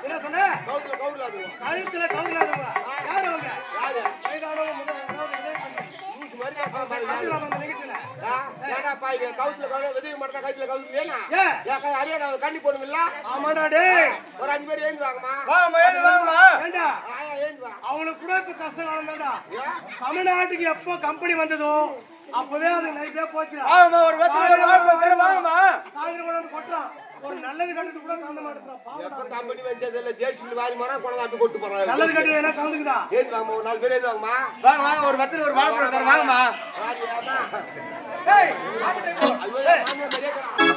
என்ன சொன்ன? கழுத்துல கவுர்லாதவங்க யாரு அவங்க? கண்ணி போடுங்களா? ஒரு 5 பேர் ஏந்து வாங்கம்மா. அவனுக்கு கூட இப்ப கஷ்டம் காலம்டா. தமிழ்நாட்டுக்கு எப்போ கம்பெனி வந்ததோ அப்பவே அது நைட்டே போச்சு. கொட்டுறான். ஒரு நல்லது கட்டது கூட கலந்த மாட்டேங்கிறான். கம்பெனி வச்சதுல ஜேசிபி வாரி மரம் கொண்டாந்து கொட்டு போறாங்க. நல்லது கட்டது என்ன கலந்துக்குதா? ஏந்து வாங்கம்மா. ஒரு 4 பேர் ஏந்து வாங்கம்மா. வாங்க ஒரு வெத்தல ஒரு வாழைப்பழம் தர வாங்கம்மா. ஐயோ